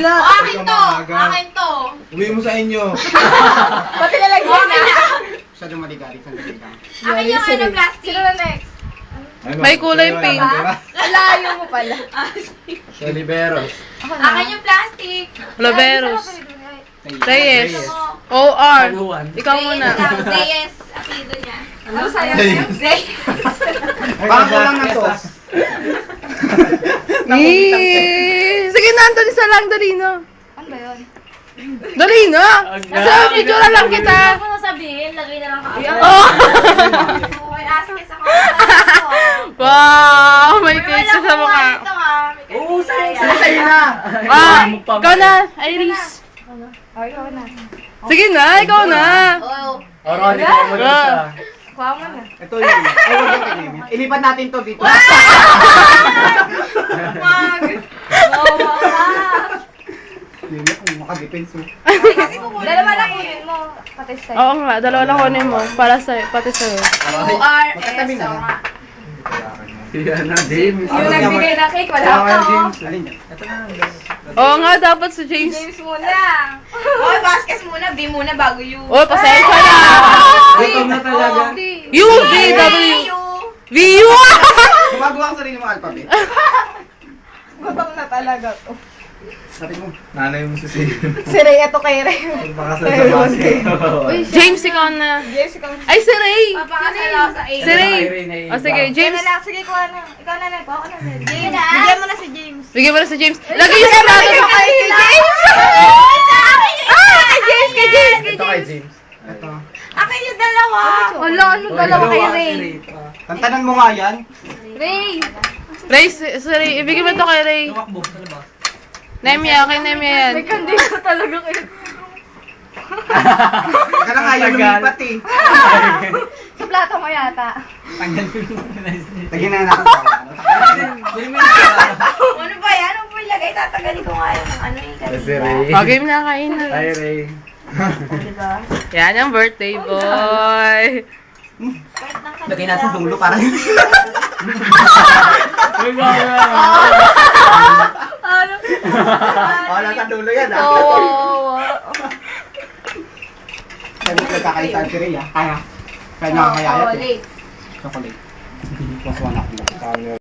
nila. Akin to! Akin to! Uwi mo sa inyo. Pati lalagyan na. Masyadong maligari. Sandali lang. Akin yung ano, plastic. Sino na next? May kulay pink. Alayo mo pala. Oliveros. Akin yung plastic. Laveros. Reyes. O.R. Ikaw muna. Reyes. Apelido niya. Ano sa'yo? Reyes. Parang kulang na to. Sige na, Anthony, isa lang. Dali na. Ano ba yun? Dali na. Nasa video na lang kita. Ano mo sabihin? Lagay na lang ako. Oh. May askes ako. Wow, may cake sa mukha. Oo, Sa'yo na. Ikaw na, Iris. Oh, ikaw na. Sige na, ikaw na. Oo. Oroni ko mo siya. Kuha mo na. Ito yun. Ay, wag yung kay Nemi. Ilipat natin to dito. Nemi, kung makadepense mo. Dalawa lang kunin mo. Pati sa'yo. Oo nga, dalawa lang kunin mo. Para sa pati sa'yo. Magkatabi U-R-S. na. Oo nga. Yan na, James. Yung nagbigay ng cake, wala Wala ako. James. Alin yan? Oo nga, dapat si James. James muna. Oy, Vasquez muna. B muna bago U. Oh, pasensya na. Gutom na talaga. U, V, W. V, U. Gumagawa ka sarili mong alphabet. Gutom na talaga to. Sabi mo. Nanay mo si Sim. Si Ray, eto kay Ray. Pakasal sa basket. James, ikaw na. James, ikaw na. Ay, si Ray. Papakasal ako sa A. Si Ray. O sige, James James. na lang. Sige, kuha na. Ikaw na lang. Kuha ka na. James. Bigyan mo na si James. Bigyan mo na si James. Lagay yung sarado mo kay James. Kay James, kay James, kay Ito kay James. James. Ito. Akin yung dalawa. Wala, ano dalawa kay Ray. Tantanan mo nga yan. Ray. Ray, si Ray. Ibigay mo ito kay Ray. Nemia, kay Nemia yan. May kandila talaga kayo. Ika na nga yung lumipat eh. Sa plato mo yata. Lagyan na natin sa Ano ba yan? Ano ba ilagay? Tatagalin ko nga yung ano eh. Si Ray. O, game na, kain na. Hi, Ray. Diba? Yan ang birthday boy. Lagyan natin sa dulo para Uy, bawa. Ano? wala sa dulo yan ah. Kawawa. Sabi ko nagkakaitan si Ray ah. Kaya. Kaya nakakaya yun. Chocolate. Chocolate. Plus one ako.